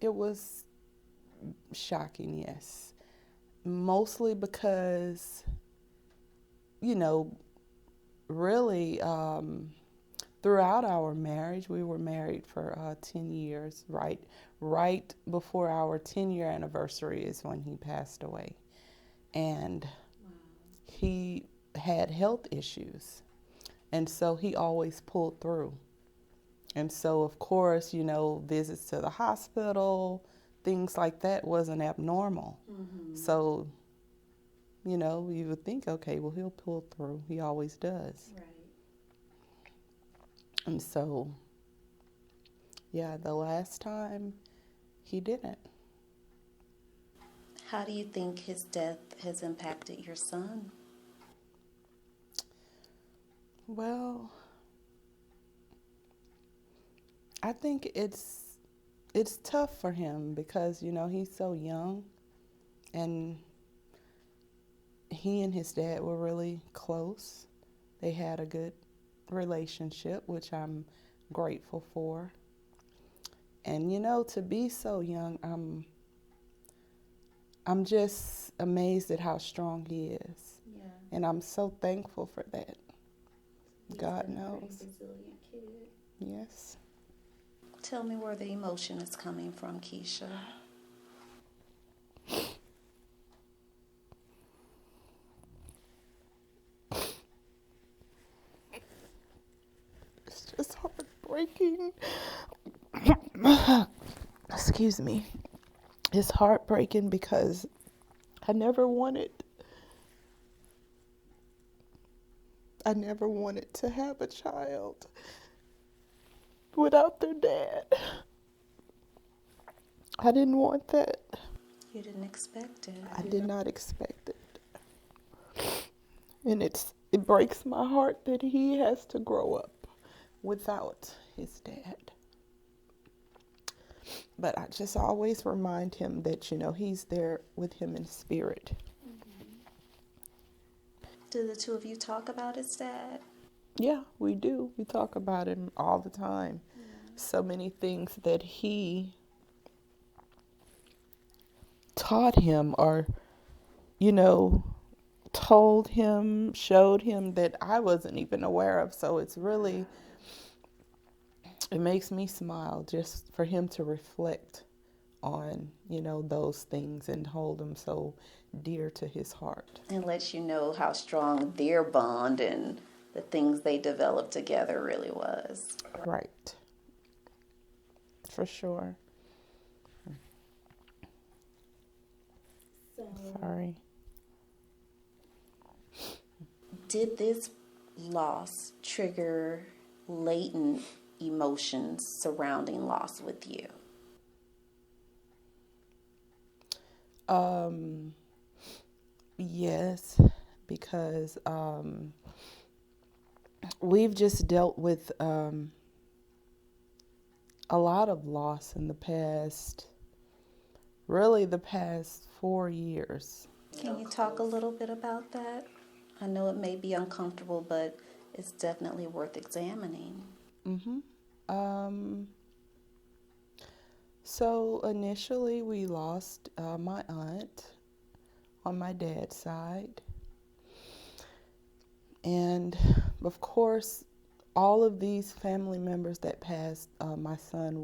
It was shocking, yes. Mostly because, you know, really, throughout our marriage, we were married for 10 years, right before our 10-year anniversary is when he passed away. And he had health issues. And so he always pulled through. And so, of course, visits to the hospital, things like that wasn't abnormal. Mm-hmm. So, you would think, okay, well, he'll pull through. He always does. Right. And so, yeah, the last time he didn't. How do you think his death has impacted your son? Well, I think it's tough for him because, he's so young, and he and his dad were really close. They had a good relationship, which I'm grateful for. And, to be so young, I'm just amazed at how strong he is. Yeah. And I'm so thankful for that. He's God a knows. very resilient kid. Yes. Tell me where the emotion is coming from, Keisha. It's just heartbreaking. Excuse me. It's heartbreaking because I never wanted to have a child without their dad. I didn't want that. You didn't expect it. I did not expect it. And it breaks my heart that he has to grow up without his dad. But I just always remind him that, he's there with him in spirit. Mm-hmm. Do the two of you talk about his dad? Yeah, we do. We talk about him all the time. Yeah. So many things that he taught him or, told him, showed him that I wasn't even aware of. So it's really, it makes me smile just for him to reflect on, those things and hold them so dear to his heart. And lets you know how strong their bond and the things they developed together really was. Right. For sure. Sorry. Did this loss trigger latent emotions surrounding loss with you? Yes, because we've just dealt with a lot of loss in the past 4 years. Can you talk a little bit about that? I know it may be uncomfortable, but it's definitely worth examining. Mm-hmm. So initially we lost my aunt on my dad's side. And of course, all of these family members that passed, my son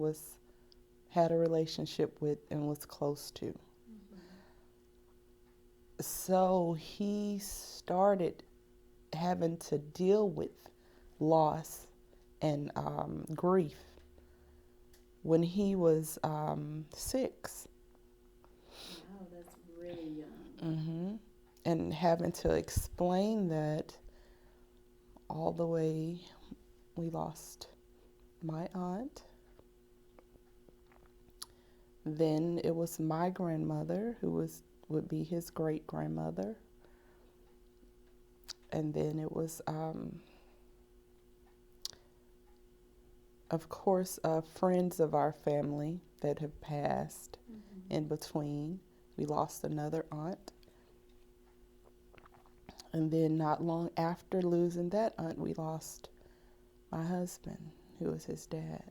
had a relationship with and was close to. Mm-hmm. So he started having to deal with loss and grief when he was 6. Wow, that's really young. Mm-hmm. And having to explain that all the way we lost my aunt. Then it was my grandmother, who would be his great grandmother. And then it was, of course, friends of our family that have passed. Mm-hmm. In between. We lost another aunt. And then not long after losing that aunt, we lost my husband, who was his dad.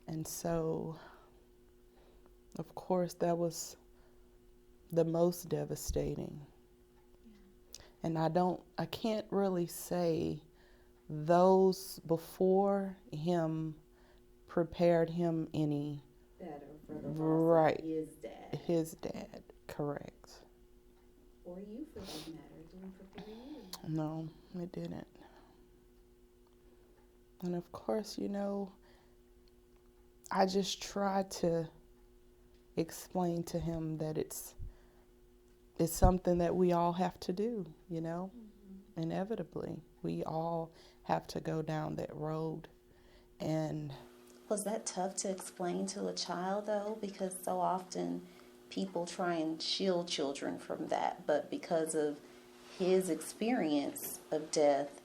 And so Of course, that was the most devastating. And I can't really say those before him prepared him any better for the loss right of his dad. his dad, correct. Or you, for that matter, didn't prepare you. No, it didn't. And of course, I just tried to explain to him that it's something that we all have to do, inevitably. We all have to go down that road. And was that tough to explain to a child, though? Because so often people try and shield children from that, but because of his experience of death,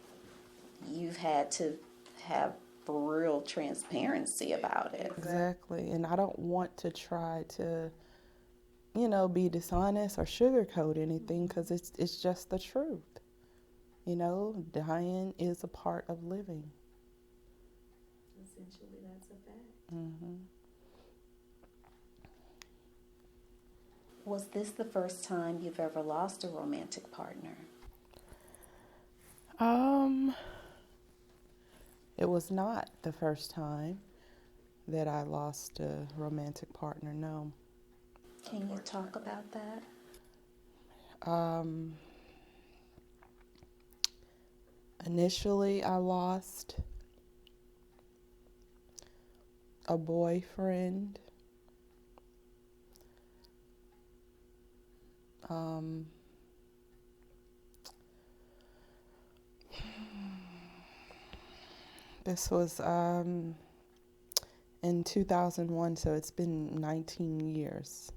you've had to have real transparency about it. Exactly. And I don't want to try to, be dishonest or sugarcoat anything, because it's just the truth. Dying is a part of living. Essentially, that's a fact. Mm-hmm. Was this the first time you've ever lost a romantic partner? It was not the first time that I lost a romantic partner, no. Can you talk about that? Initially, I lost a boyfriend. This was in 2001, so it's been 19 years.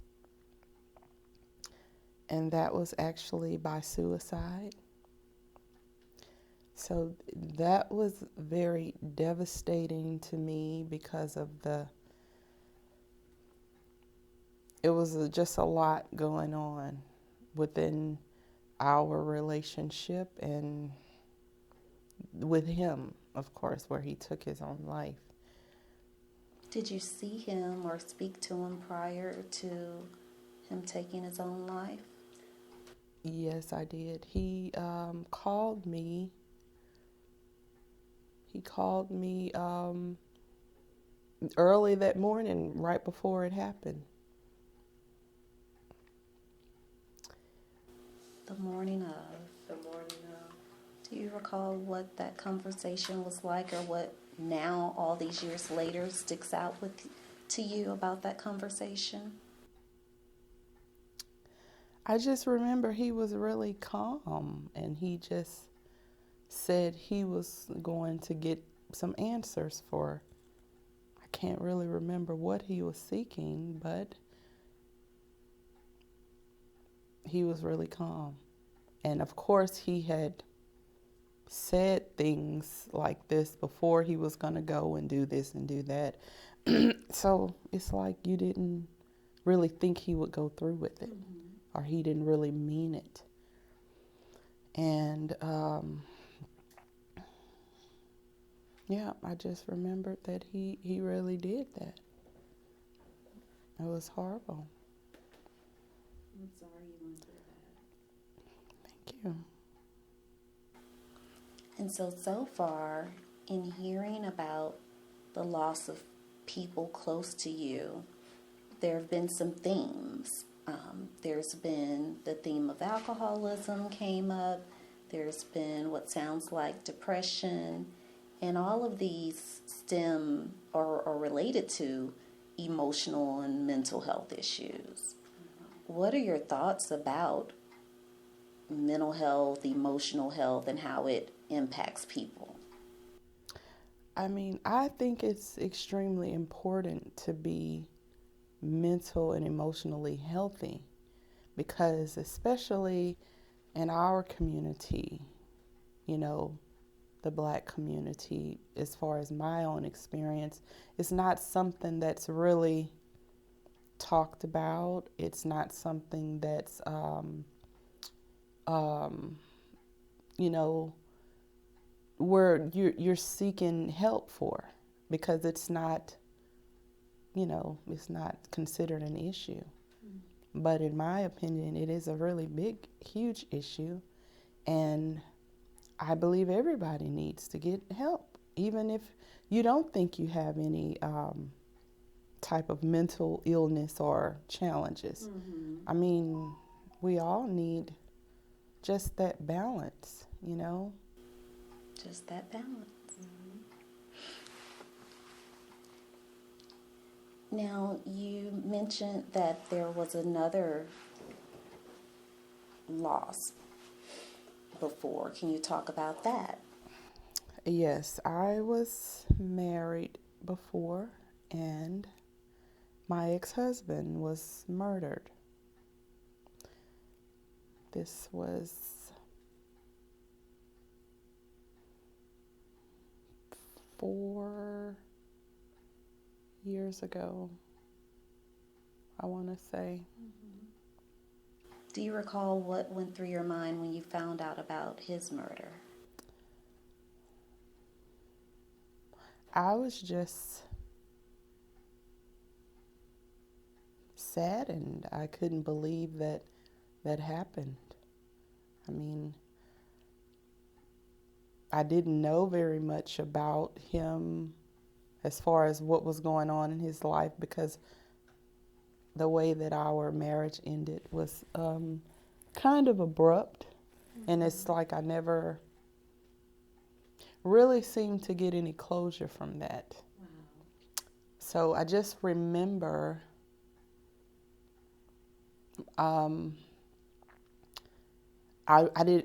And that was actually by suicide. So that was very devastating to me because of it was just a lot going on within our relationship and with him, of course, where he took his own life. Did you see him or speak to him prior to him taking his own life? Yes, I did. He called me. He called me early that morning, right before it happened. The morning of. Do you recall what that conversation was like, or what now, all these years later, sticks out to you about that conversation? I just remember he was really calm, and he just said he was going to get some answers for. I can't really remember what he was seeking, but he was really calm. And of course, he had said things like this before he was going to go and do this and do that. So it's like you didn't really think he would go through with it, or he didn't really mean it. And yeah, I just remembered that he really did that. It was horrible. I'm sorry you went through that. Thank you. And so far, in hearing about the loss of people close to you, there have been some themes. There's been the theme of alcoholism came up. There's been what sounds like depression. And all of these stem or are related to emotional and mental health issues. What are your thoughts about mental health, emotional health, and how it impacts people? I mean, I think it's extremely important to be mental and emotionally healthy, because especially in our community, the Black community, as far as my own experience, it's not something that's really talked about. It's not something that's where you're seeking help for, because it's not it's not considered an issue. But in my opinion, it is a really big, huge issue. And I believe everybody needs to get help, even if you don't think you have any type of mental illness or challenges. I mean, we all need just that balance, Just that balance. Now, you mentioned that there was another loss before. Can you talk about that? Yes, I was married before, and my ex-husband was murdered. This was 4 years ago, I want to say. Do you recall what went through your mind when you found out about his murder? I was just saddened. I couldn't believe that happened. I mean, I didn't know very much about him as far as what was going on in his life, because the way that our marriage ended was kind of abrupt. And it's like I never really seemed to get any closure from that. Wow. So I just remember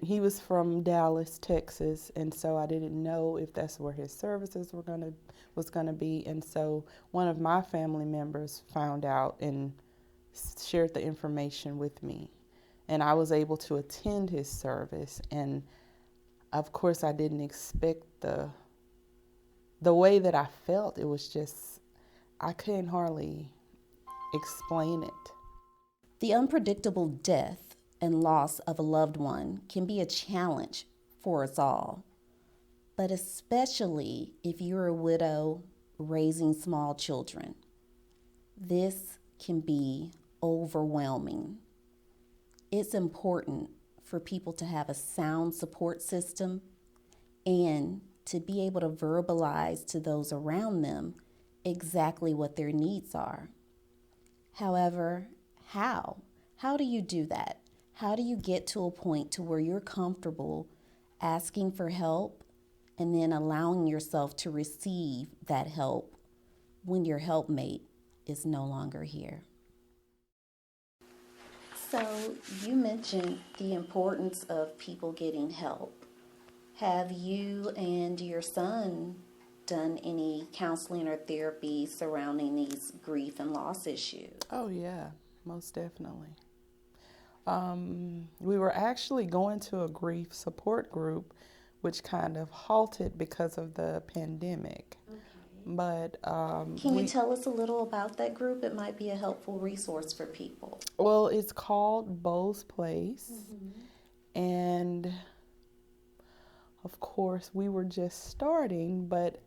he was from Dallas, Texas, and so I didn't know if that's where his services was gonna be. And so one of my family members found out and shared the information with me, and I was able to attend his service. And of course, I didn't expect the way that I felt. It was just, I couldn't hardly explain it. The unpredictable death and loss of a loved one can be a challenge for us all, but especially if you're a widow raising small children. This can be overwhelming. It's important for people to have a sound support system and to be able to verbalize to those around them exactly what their needs are. However, how? How do you do that? How do you get to a point to where you're comfortable asking for help and then allowing yourself to receive that help when your helpmate is no longer here? So you mentioned the importance of people getting help. Have you and your son done any counseling or therapy surrounding these grief and loss issues? Oh yeah, most definitely. We were actually going to a grief support group, which kind of halted because of the pandemic. Okay. But Can you tell us a little about that group? It might be a helpful resource for people. well, it's called Bo's Place, and of course, we were just starting. But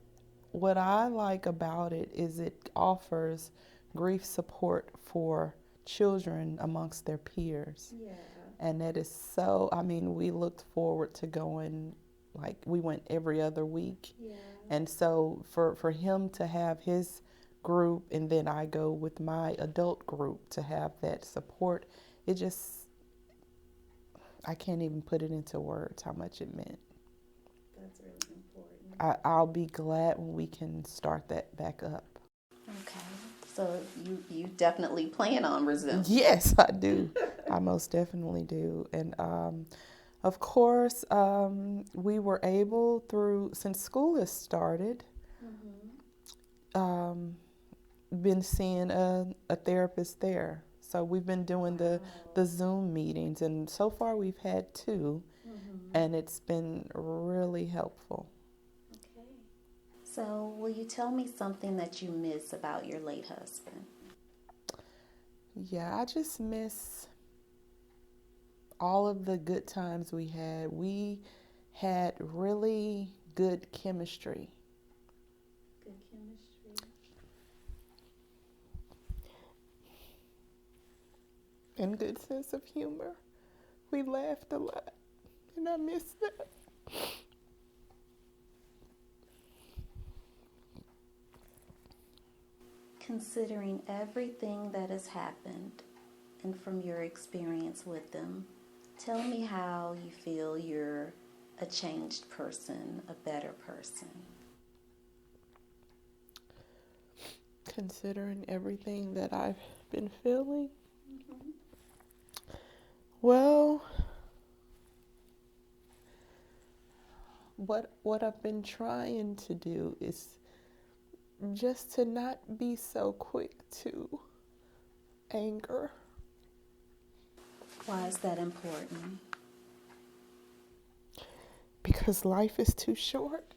what I like about it is it offers grief support for children amongst their peers. Yeah. And that is so, I mean, we looked forward to going, like, we went every other week. Yeah. And so for him to have his group, and then I go with my adult group to have that support, it just, I can't even put it into words how much it meant. That's really important. I'll be glad when we can start that back up. Okay. So you definitely plan on resuming. Yes, I do. I most definitely do. And of course, we were able since school has started, been seeing a therapist there. So we've been doing the Zoom meetings, and so far we've had 2, and it's been really helpful. Okay. So will you tell me something that you miss about your late husband? Yeah, I just miss all of the good times we had. We had really good chemistry. Good chemistry. and good sense of humor. We laughed a lot, and I miss that. Considering everything that has happened and from your experience with them, tell me how you feel you're a changed person, a better person. Considering everything that I've been feeling, well, what I've been trying to do is just to not be so quick to anger. Why is that important? Because life is too short.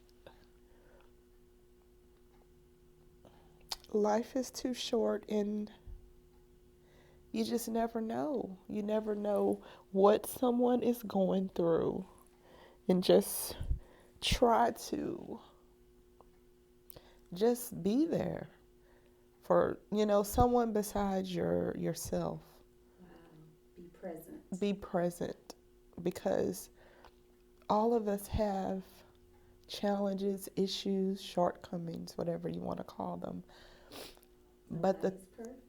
Life is too short, and you just never know. You never know what someone is going through. And just try to just be there for, someone besides yourself. Wow. Be present. Be present, because all of us have challenges, issues, shortcomings, whatever you want to call them. But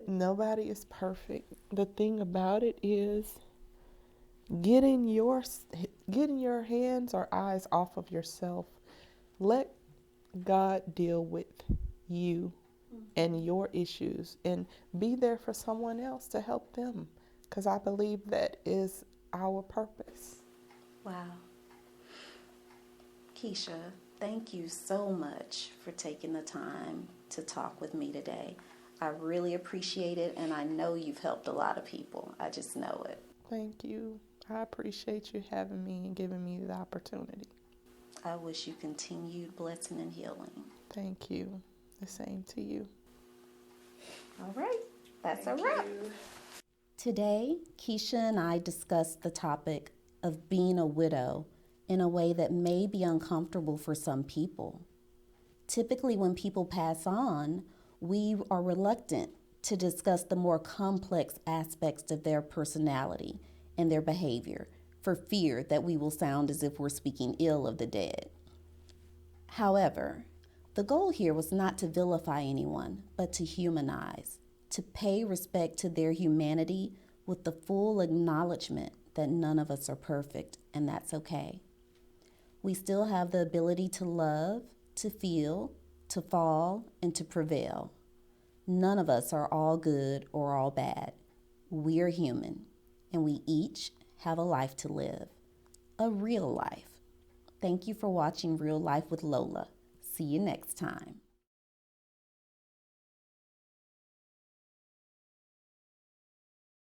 nobody is perfect. The thing about it is getting your hands or eyes off of yourself. Let God deal with you and your issues, and be there for someone else to help them, because I believe that is our purpose. Wow. Keisha, thank you so much for taking the time to talk with me today. I really appreciate it, and I know you've helped a lot of people. I just know it. Thank you. I appreciate you having me and giving me the opportunity. I wish you continued blessing and healing. Thank you. The same to you. All right. That's a wrap. Today, Keisha and I discussed the topic of being a widow in a way that may be uncomfortable for some people. Typically, when people pass on, we are reluctant to discuss the more complex aspects of their personality and their behavior for fear that we will sound as if we're speaking ill of the dead. However, the goal here was not to vilify anyone, but to humanize, to pay respect to their humanity with the full acknowledgement that none of us are perfect, and that's okay. We still have the ability to love, to feel, to fall, and to prevail. None of us are all good or all bad. We're human, and we each have a life to live, a real life. Thank you for watching Real Life with Lola. See you next time.